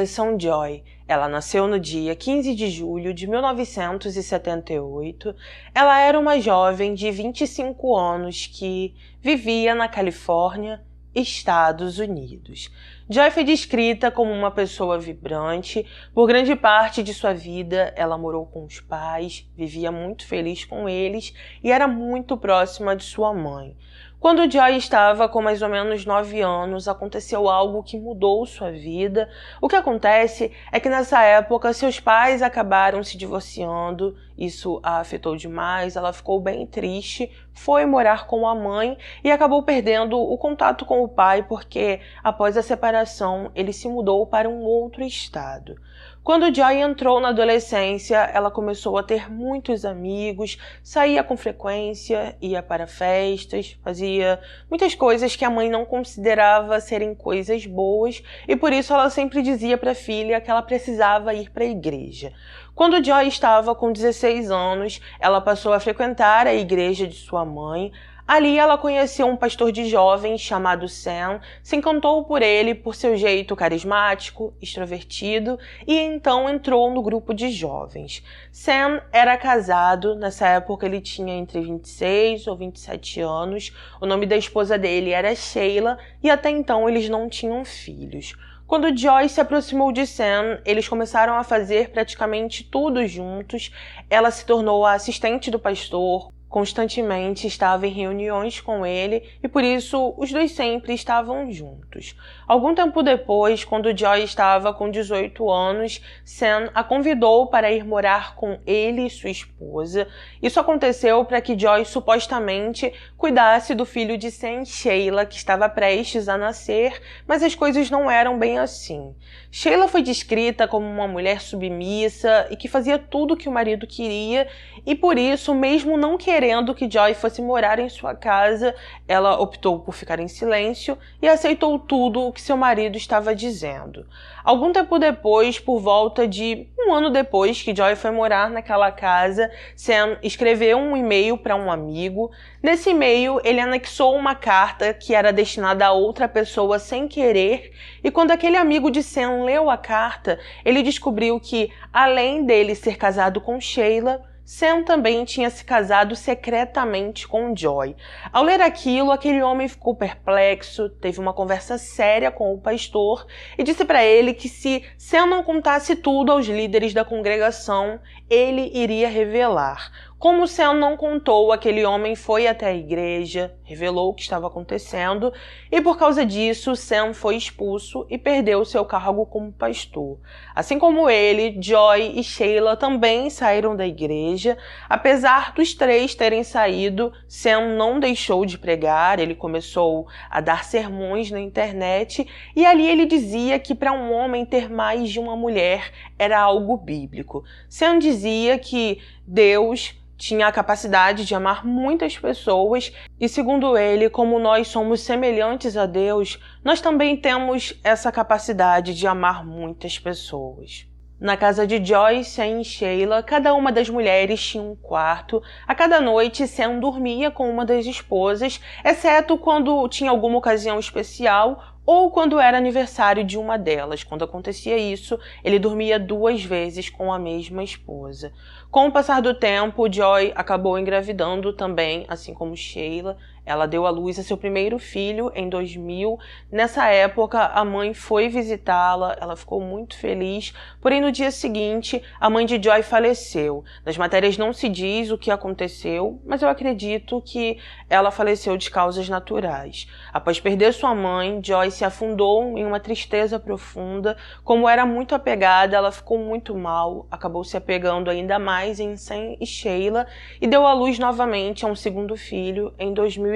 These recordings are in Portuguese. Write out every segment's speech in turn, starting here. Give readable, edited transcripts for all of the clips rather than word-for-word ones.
Alison Joy. Ela nasceu no dia 15 de julho de 1978. Ela era uma jovem de 25 anos que vivia na Califórnia, Estados Unidos. Joy foi descrita como uma pessoa vibrante. Por grande parte de sua vida, ela morou com os pais, vivia muito feliz com eles e era muito próxima de sua mãe. Quando Joy estava com mais ou menos 9 anos, aconteceu algo que mudou sua vida. O que acontece é que nessa época seus pais acabaram se divorciando, isso a afetou demais, ela ficou bem triste, foi morar com a mãe e acabou perdendo o contato com o pai porque, após a separação, ele se mudou para um outro estado. Quando Joy entrou na adolescência, ela começou a ter muitos amigos, saía com frequência, ia para festas, fazia muitas coisas que a mãe não considerava serem coisas boas e por isso ela sempre dizia para a filha que ela precisava ir para a igreja. Quando Joy estava com 16 anos, ela passou a frequentar a igreja de sua mãe. Ali ela conheceu um pastor de jovens chamado Sam, se encantou por ele por seu jeito carismático, extrovertido e então entrou no grupo de jovens. Sam era casado, nessa época ele tinha entre 26 ou 27 anos, o nome da esposa dele era Sheila e até então eles não tinham filhos. Quando Joy se aproximou de Sam, eles começaram a fazer praticamente tudo juntos. Ela se tornou a assistente do pastor, constantemente estava em reuniões com ele e por isso os dois sempre estavam juntos. Algum tempo depois, quando Joy estava com 18 anos, Sam a convidou para ir morar com ele e sua esposa. Isso aconteceu para que Joy supostamente cuidasse do filho de Sam, Sheila, que estava prestes a nascer, mas as coisas não eram bem assim. Sheila foi descrita como uma mulher submissa e que fazia tudo o que o marido queria e por isso, mesmo não querendo que Joy fosse morar em sua casa, ela optou por ficar em silêncio e aceitou tudo o que seu marido estava dizendo. Algum tempo depois, por volta de um ano depois que Joy foi morar naquela casa, Sam escreveu um e-mail para um amigo. Nesse e-mail, ele anexou uma carta que era destinada a outra pessoa sem querer, e quando aquele amigo de Sam leu a carta, ele descobriu que, além dele ser casado com Sheila, Sam também tinha se casado secretamente com Joy. Ao ler aquilo, aquele homem ficou perplexo, teve uma conversa séria com o pastor e disse para ele que se Sam não contasse tudo aos líderes da congregação, ele iria revelar. Como Sam não contou, aquele homem foi até a igreja, revelou o que estava acontecendo e por causa disso Sam foi expulso e perdeu seu cargo como pastor. Assim como ele, Joy e Sheila também saíram da igreja. Apesar dos três terem saído, Sam não deixou de pregar, ele começou a dar sermões na internet e ali ele dizia que para um homem ter mais de uma mulher era algo bíblico. Sam dizia que Deus tinha a capacidade de amar muitas pessoas e, segundo ele, como nós somos semelhantes a Deus, nós também temos essa capacidade de amar muitas pessoas. Na casa de Joy, Sam e Sheila, cada uma das mulheres tinha um quarto. A cada noite, Sam dormia com uma das esposas, exceto quando tinha alguma ocasião especial ou quando era aniversário de uma delas. Quando acontecia isso, ele dormia 2 vezes com a mesma esposa. Com o passar do tempo, Joy acabou engravidando também, assim como Sheila. Ela deu à luz a seu primeiro filho em 2000. Nessa época, a mãe foi visitá-la, ela ficou muito feliz, porém no dia seguinte, a mãe de Joy faleceu. Nas matérias não se diz o que aconteceu, mas eu acredito que ela faleceu de causas naturais. Após perder sua mãe, Joy se afundou em uma tristeza profunda. Como era muito apegada, ela ficou muito mal, acabou se apegando ainda mais em Sam e Sheila e deu à luz novamente a um segundo filho em 2002.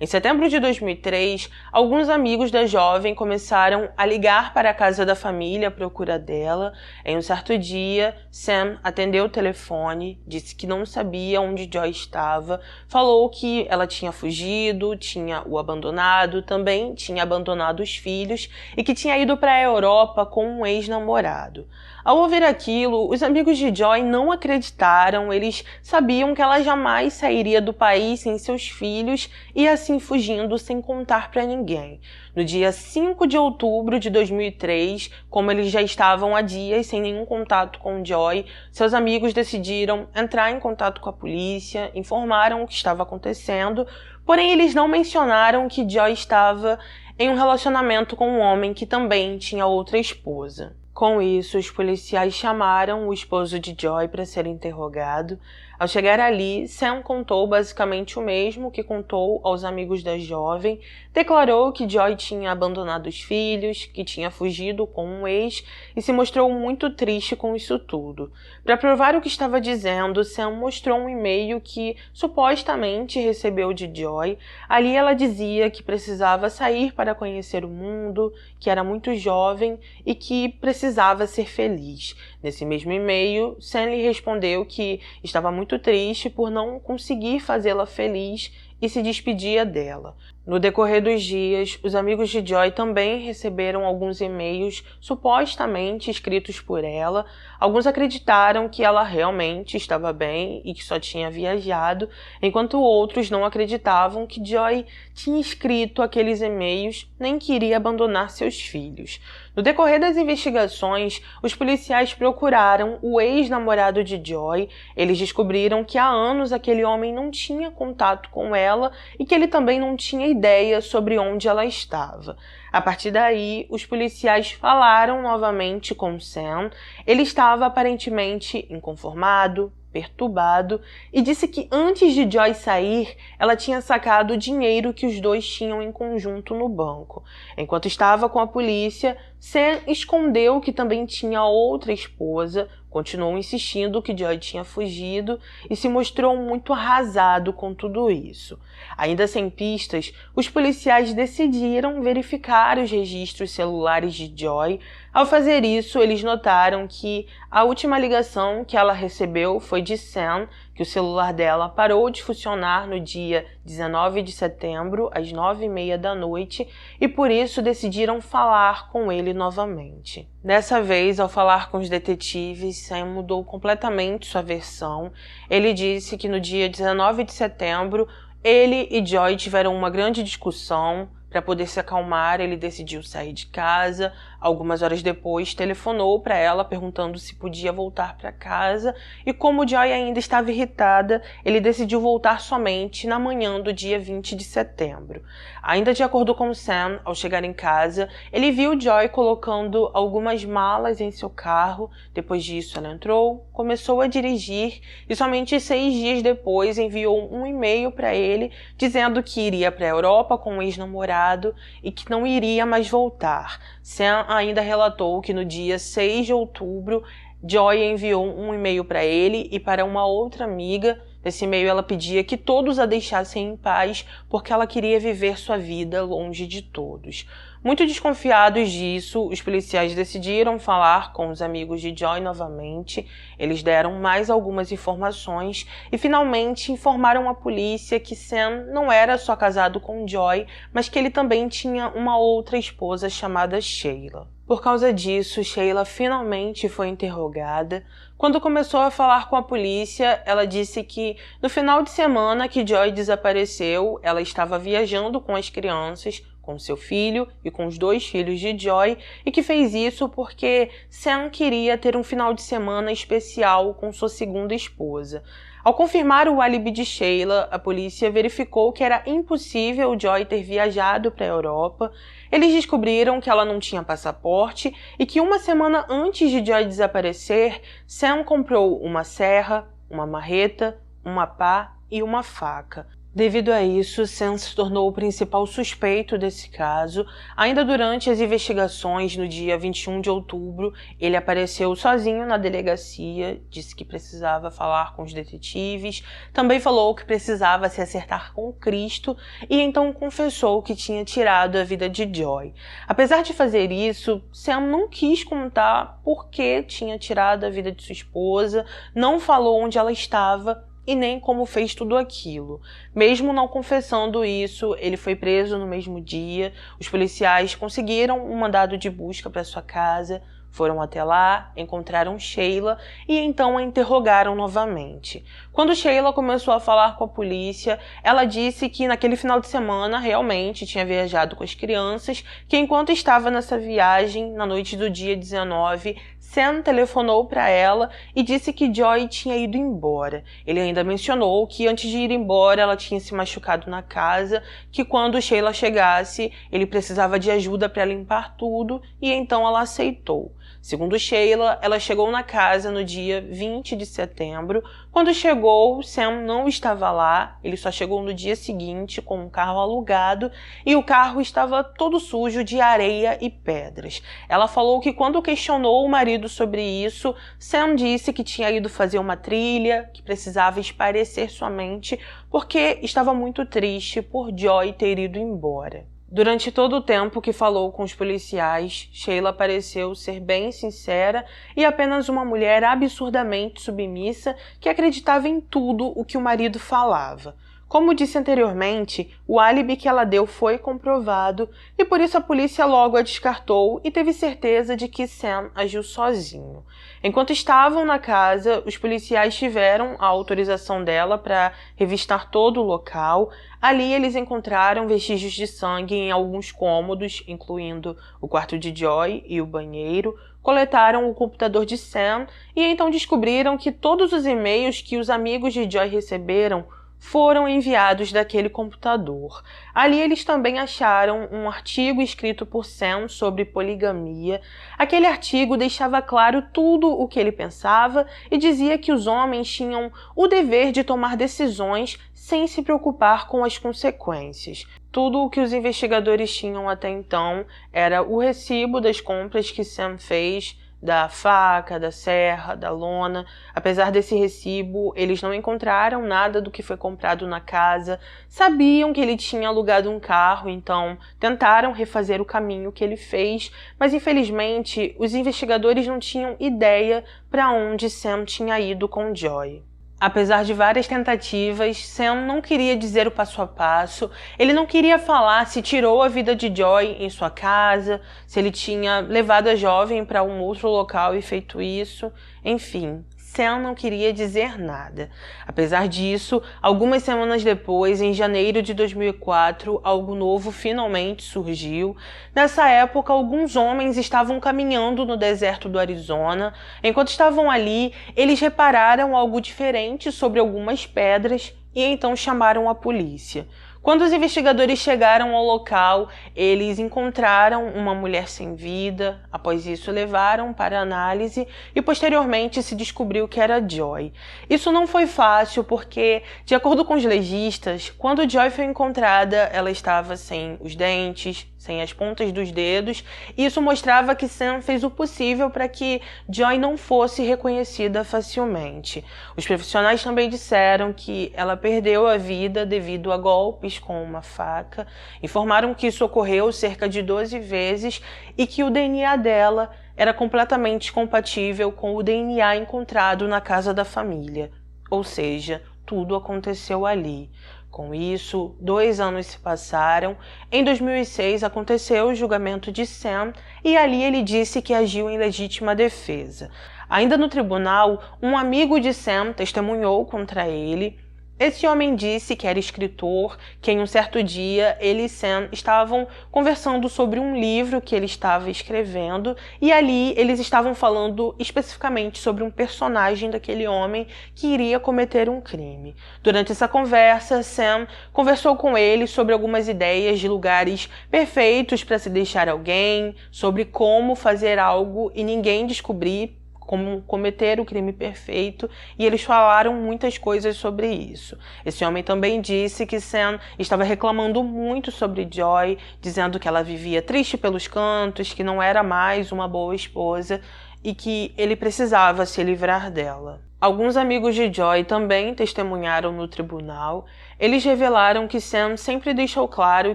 Em setembro de 2003, alguns amigos da jovem começaram a ligar para a casa da família à procura dela. Em um certo dia, Sam atendeu o telefone, disse que não sabia onde Joy estava, falou que ela tinha fugido, tinha o abandonado, também tinha abandonado os filhos e que tinha ido para a Europa com um ex-namorado. Ao ouvir aquilo, os amigos de Joy não acreditaram, eles sabiam que ela jamais sairia do país sem seus filhos filhos e assim fugindo sem contar para ninguém. No dia 5 de outubro de 2003, como eles já estavam há dias sem nenhum contato com Joy, seus amigos decidiram entrar em contato com a polícia, informaram o que estava acontecendo, porém eles não mencionaram que Joy estava em um relacionamento com um homem que também tinha outra esposa. Com isso, os policiais chamaram o esposo de Joy para ser interrogado. Ao chegar ali, Sam contou basicamente o mesmo que contou aos amigos da jovem, declarou que Joy tinha abandonado os filhos, que tinha fugido com um ex e se mostrou muito triste com isso tudo. Para provar o que estava dizendo, Sam mostrou um e-mail que supostamente recebeu de Joy. Ali ela dizia que precisava sair para conhecer o mundo, que era muito jovem e que precisava ser feliz. Nesse mesmo e-mail, Sam lhe respondeu que estava muito triste por não conseguir fazê-la feliz e se despedia dela. No decorrer dos dias, os amigos de Joy também receberam alguns e-mails supostamente escritos por ela. Alguns acreditaram que ela realmente estava bem e que só tinha viajado, enquanto outros não acreditavam que Joy tinha escrito aqueles e-mails nem queria abandonar seus filhos. No decorrer das investigações, os policiais procuraram o ex-namorado de Joy. Eles descobriram que há anos aquele homem não tinha contato com ela e que ele também não tinha ideia sobre onde ela estava. A partir daí, os policiais falaram novamente com Sam. Ele estava aparentemente inconformado, perturbado, e disse que antes de Joy sair, ela tinha sacado o dinheiro que os dois tinham em conjunto no banco. Enquanto estava com a polícia, Sam escondeu que também tinha outra esposa, continuou insistindo que Joy tinha fugido e se mostrou muito arrasado com tudo isso. Ainda sem pistas, os policiais decidiram verificar os registros celulares de Joy. Ao fazer isso, eles notaram que a última ligação que ela recebeu foi de Sam, que o celular dela parou de funcionar no dia 19 de setembro, às 9h30 da noite, e por isso decidiram falar com ele novamente. Dessa vez, ao falar com os detetives, Sam mudou completamente sua versão. Ele disse que no dia 19 de setembro, ele e Joy tiveram uma grande discussão. Para poder se acalmar, ele decidiu sair de casa. Algumas horas depois, telefonou para ela perguntando se podia voltar para casa, e como Joy ainda estava irritada, ele decidiu voltar somente na manhã do dia 20 de setembro. Ainda de acordo com Sam, ao chegar em casa, ele viu Joy colocando algumas malas em seu carro. Depois disso, ela entrou, começou a dirigir e somente 6 dias depois enviou um e-mail para ele dizendo que iria para a Europa com um ex-namorado e que não iria mais voltar. Sam ainda relatou que no dia 6 de outubro, Joy enviou um e-mail para ele e para uma outra amiga. Nesse e-mail ela pedia que todos a deixassem em paz porque ela queria viver sua vida longe de todos. Muito desconfiados disso, os policiais decidiram falar com os amigos de Joy novamente. Eles deram mais algumas informações e finalmente informaram a polícia que Sam não era só casado com Joy, mas que ele também tinha uma outra esposa chamada Sheila. Por causa disso, Sheila finalmente foi interrogada. Quando começou a falar com a polícia, ela disse que no final de semana que Joy desapareceu, ela estava viajando com as crianças, com seu filho e com os 2 filhos de Joy, e que fez isso porque Sam queria ter um final de semana especial com sua segunda esposa. Ao confirmar o álibi de Sheila, a polícia verificou que era impossível Joy ter viajado para a Europa. Eles descobriram que ela não tinha passaporte e que uma semana antes de Joy desaparecer, Sam comprou uma serra, uma marreta, uma pá e uma faca. Devido a isso, Sam se tornou o principal suspeito desse caso. Ainda durante as investigações, no dia 21 de outubro, ele apareceu sozinho na delegacia, disse que precisava falar com os detetives, também falou que precisava se acertar com Cristo e então confessou que tinha tirado a vida de Joy. Apesar de fazer isso, Sam não quis contar por que tinha tirado a vida de sua esposa, não falou onde ela estava e nem como fez tudo aquilo. Mesmo não confessando isso, ele foi preso no mesmo dia. Os policiais conseguiram um mandado de busca para sua casa. Foram até lá, encontraram Sheila e então a interrogaram novamente. Quando Sheila começou a falar com a polícia, ela disse que naquele final de semana realmente tinha viajado com as crianças, que enquanto estava nessa viagem, na noite do dia 19, Sam telefonou para ela e disse que Joy tinha ido embora. Ele ainda mencionou que antes de ir embora ela tinha se machucado na casa, que quando Sheila chegasse ele precisava de ajuda para limpar tudo e então ela aceitou. Segundo Sheila, ela chegou na casa no dia 20 de setembro. Quando chegou, Sam não estava lá, ele só chegou no dia seguinte com um carro alugado e o carro estava todo sujo de areia e pedras. Ela falou que quando questionou o marido sobre isso, Sam disse que tinha ido fazer uma trilha, que precisava espairecer sua mente porque estava muito triste por Joy ter ido embora. Durante todo o tempo que falou com os policiais, Sheila pareceu ser bem sincera e apenas uma mulher absurdamente submissa que acreditava em tudo o que o marido falava. Como disse anteriormente, o álibi que ela deu foi comprovado e por isso a polícia logo a descartou e teve certeza de que Sam agiu sozinho. Enquanto estavam na casa, os policiais tiveram a autorização dela para revistar todo o local. Ali eles encontraram vestígios de sangue em alguns cômodos, incluindo o quarto de Joy e o banheiro. Coletaram o computador de Sam e então descobriram que todos os e-mails que os amigos de Joy receberam foram enviados daquele computador. Ali eles também acharam um artigo escrito por Sam sobre poligamia. Aquele artigo deixava claro tudo o que ele pensava e dizia que os homens tinham o dever de tomar decisões sem se preocupar com as consequências. Tudo o que os investigadores tinham até então era o recibo das compras que Sam fez, da faca, da serra, da lona. Apesar desse recibo, eles não encontraram nada do que foi comprado na casa. Sabiam que ele tinha alugado um carro, então tentaram refazer o caminho que ele fez, mas infelizmente os investigadores não tinham ideia para onde Sam tinha ido com Joy. Apesar de várias tentativas, Sam não queria dizer o passo a passo, ele não queria falar se tirou a vida de Joy em sua casa, se ele tinha levado a jovem para um outro local e feito isso, enfim. Sam não queria dizer nada. Apesar disso, algumas semanas depois, em janeiro de 2004, algo novo finalmente surgiu. Nessa época, alguns homens estavam caminhando no deserto do Arizona. Enquanto estavam ali, eles repararam algo diferente sobre algumas pedras e então chamaram a polícia. Quando os investigadores chegaram ao local, eles encontraram uma mulher sem vida. Após isso, levaram para análise e posteriormente se descobriu que era Joy. Isso não foi fácil porque, de acordo com os legistas, quando Joy foi encontrada, ela estava sem os dentes, sem as pontas dos dedos, e isso mostrava que Sam fez o possível para que Joy não fosse reconhecida facilmente. Os profissionais também disseram que ela perdeu a vida devido a golpes com uma faca, informaram que isso ocorreu cerca de 12 vezes e que o DNA dela era completamente compatível com o DNA encontrado na casa da família, ou seja, tudo aconteceu ali. Com isso, 2 anos se passaram. Em 2006 aconteceu o julgamento de Sam e ali ele disse que agiu em legítima defesa. Ainda no tribunal, um amigo de Sam testemunhou contra ele. Esse homem disse que era escritor, que em um certo dia ele e Sam estavam conversando sobre um livro que ele estava escrevendo e ali eles estavam falando especificamente sobre um personagem daquele homem que iria cometer um crime. Durante essa conversa, Sam conversou com ele sobre algumas ideias de lugares perfeitos para se deixar alguém, sobre como fazer algo e ninguém descobrir, como cometer o crime perfeito, e eles falaram muitas coisas sobre isso. Esse homem também disse que Sam estava reclamando muito sobre Joy, dizendo que ela vivia triste pelos cantos, que não era mais uma boa esposa e que ele precisava se livrar dela. Alguns amigos de Joy também testemunharam no tribunal. Eles revelaram que Sam sempre deixou claro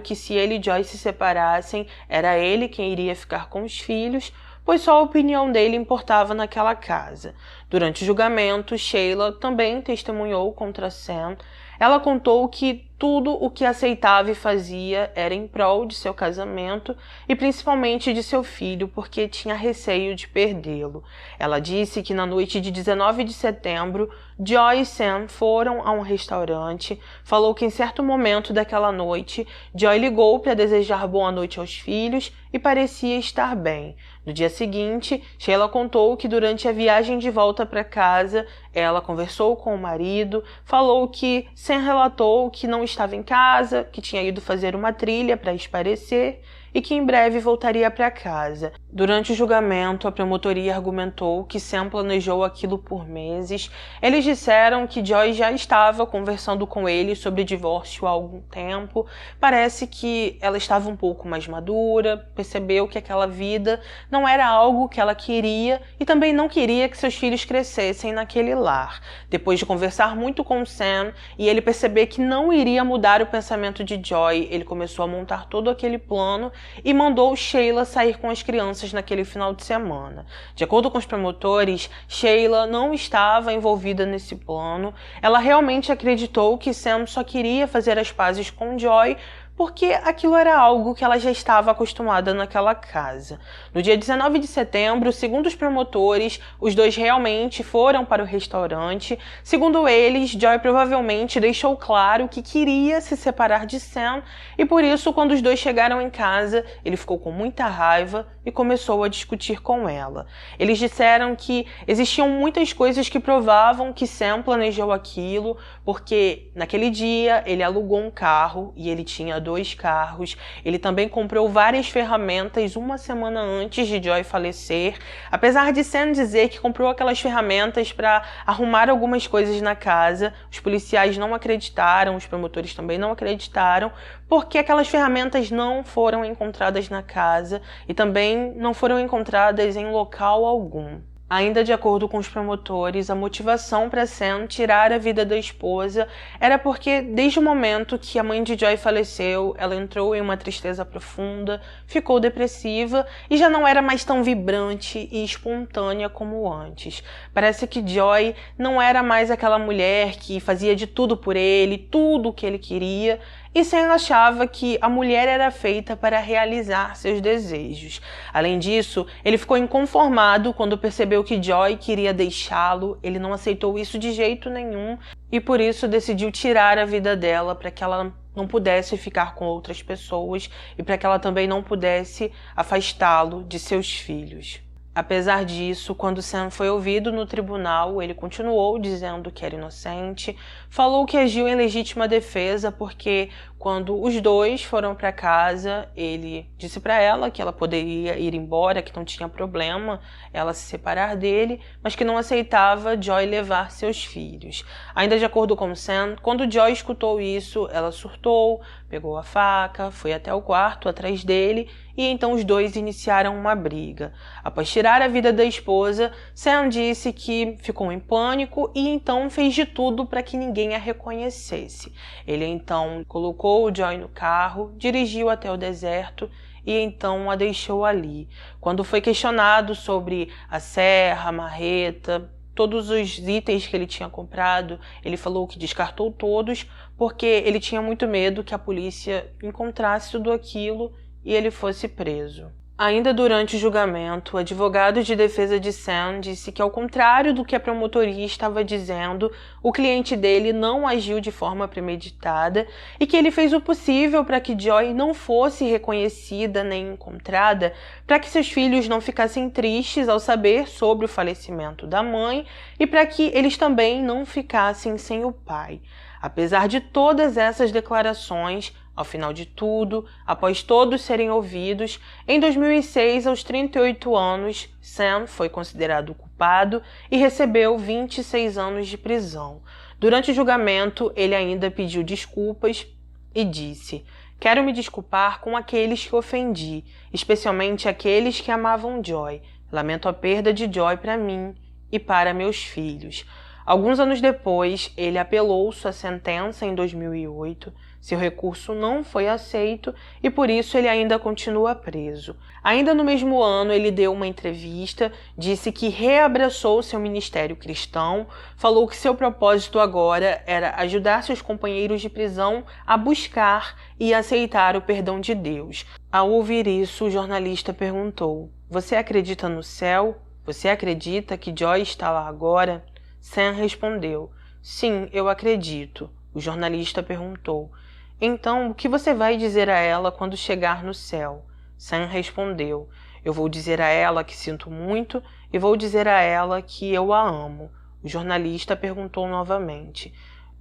que se ele e Joy se separassem, era ele quem iria ficar com os filhos, pois só a opinião dele importava naquela casa. Durante o julgamento, Sheila também testemunhou contra Sam. Ela contou que tudo o que aceitava e fazia era em prol de seu casamento e principalmente de seu filho, porque tinha receio de perdê-lo. Ela disse que na noite de 19 de setembro, Joy e Sam foram a um restaurante. Falou que em certo momento daquela noite, Joy ligou para desejar boa noite aos filhos e parecia estar bem. No dia seguinte, Sheila contou que durante a viagem de volta para casa, ela conversou com o marido, falou que Sam relatou que não estava em casa, que tinha ido fazer uma trilha para espairecer e que em breve voltaria para casa. Durante o julgamento, a promotoria argumentou que Sam planejou aquilo por meses. Eles disseram que Joy já estava conversando com ele sobre divórcio há algum tempo. Parece que ela estava um pouco mais madura, percebeu que aquela vida não era algo que ela queria e também não queria que seus filhos crescessem naquele lar. Depois de conversar muito com Sam e ele perceber que não iria mudar o pensamento de Joy, ele começou a montar todo aquele plano e mandou Sheila sair com as crianças naquele final de semana. De acordo com os promotores, Sheila não estava envolvida nesse plano. Ela realmente acreditou que Sam só queria fazer as pazes com Joy porque aquilo era algo que ela já estava acostumada naquela casa. No dia 19 de setembro, segundo os promotores, os dois realmente foram para o restaurante. Segundo eles, Joy provavelmente deixou claro que queria se separar de Sam e por isso, quando os dois chegaram em casa, ele ficou com muita raiva e começou a discutir com ela. Eles disseram que existiam muitas coisas que provavam que Sam planejou aquilo, porque naquele dia ele alugou um carro e ele tinha 2 carros. Ele também comprou várias ferramentas uma semana antes de Joy falecer. Apesar de Sam dizer que comprou aquelas ferramentas para arrumar algumas coisas na casa, os policiais não acreditaram, os promotores também não acreditaram, porque aquelas ferramentas não foram encontradas na casa e também não foram encontradas em local algum. Ainda de acordo com os promotores, a motivação para Sam tirar a vida da esposa era porque, desde o momento que a mãe de Joy faleceu, ela entrou em uma tristeza profunda, ficou depressiva e já não era mais tão vibrante e espontânea como antes. Parece que Joy não era mais aquela mulher que fazia de tudo por ele, tudo o que ele queria, e Sam achava que a mulher era feita para realizar seus desejos. Além disso, ele ficou inconformado quando percebeu que Joy queria deixá-lo. Ele não aceitou isso de jeito nenhum e por isso decidiu tirar a vida dela para que ela não pudesse ficar com outras pessoas e para que ela também não pudesse afastá-lo de seus filhos. Apesar disso, quando Sam foi ouvido no tribunal, ele continuou dizendo que era inocente, falou que agiu em legítima defesa porque quando os dois foram para casa, ele disse para ela que ela poderia ir embora, que não tinha problema ela se separar dele, mas que não aceitava Joy levar seus filhos. Ainda de acordo com Sam, quando Joy escutou isso, ela surtou, pegou a faca, foi até o quarto atrás dele e então os dois iniciaram uma briga. Após tirar a vida da esposa, Sam disse que ficou em pânico e então fez de tudo para que ninguém a reconhecesse. Ele então colocou Joy no carro, dirigiu até o deserto e então a deixou ali. Quando foi questionado sobre a serra, a marreta, todos os itens que ele tinha comprado, ele falou que descartou todos porque ele tinha muito medo que a polícia encontrasse tudo aquilo e ele fosse preso. Ainda durante o julgamento, o advogado de defesa de Sam disse que, ao contrário do que a promotoria estava dizendo, o cliente dele não agiu de forma premeditada e que ele fez o possível para que Joy não fosse reconhecida nem encontrada, para que seus filhos não ficassem tristes ao saber sobre o falecimento da mãe e para que eles também não ficassem sem o pai. Apesar de todas essas declarações, ao final de tudo, após todos serem ouvidos, em 2006, aos 38 anos, Sam foi considerado culpado e recebeu 26 anos de prisão. Durante o julgamento, ele ainda pediu desculpas e disse: "Quero me desculpar com aqueles que ofendi, especialmente aqueles que amavam Joy. Lamento a perda de Joy para mim e para meus filhos." Alguns anos depois, ele apelou sua sentença em 2008, seu recurso não foi aceito e por isso ele ainda continua preso. Ainda no mesmo ano, ele deu uma entrevista, disse que reabraçou seu ministério cristão, falou que seu propósito agora era ajudar seus companheiros de prisão a buscar e aceitar o perdão de Deus. Ao ouvir isso, o jornalista perguntou: "Você acredita no céu? Você acredita que Joy está lá agora?" Sam respondeu: "Sim, eu acredito." O jornalista perguntou: "Então, o que você vai dizer a ela quando chegar no céu?" Sam respondeu: "Eu vou dizer a ela que sinto muito e vou dizer a ela que eu a amo." O jornalista perguntou novamente: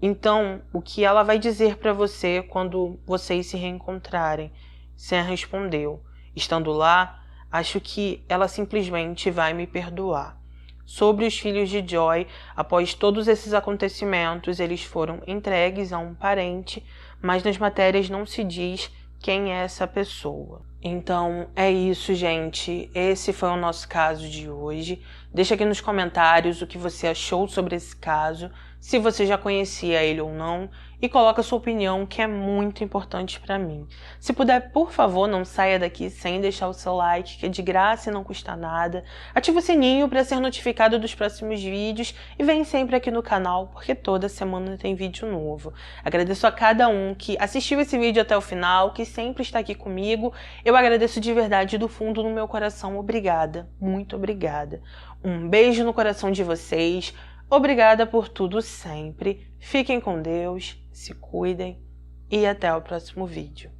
"Então, o que ela vai dizer para você quando vocês se reencontrarem?" Sam respondeu: "Estando lá, acho que ela simplesmente vai me perdoar." Sobre os filhos de Joy, após todos esses acontecimentos, eles foram entregues a um parente, mas nas matérias não se diz quem é essa pessoa. Então é isso, gente. Esse foi o nosso caso de hoje. Deixa aqui nos comentários o que você achou sobre esse caso, se você já conhecia ele ou não, e coloca a sua opinião, que é muito importante para mim. Se puder, por favor, não saia daqui sem deixar o seu like, que é de graça e não custa nada. Ativa o sininho para ser notificado dos próximos vídeos e vem sempre aqui no canal, porque toda semana tem vídeo novo. Agradeço a cada um que assistiu esse vídeo até o final, que sempre está aqui comigo. Eu agradeço de verdade, do fundo do meu coração. Obrigada, muito obrigada. Um beijo no coração de vocês. Obrigada por tudo sempre. Fiquem com Deus, se cuidem e até o próximo vídeo.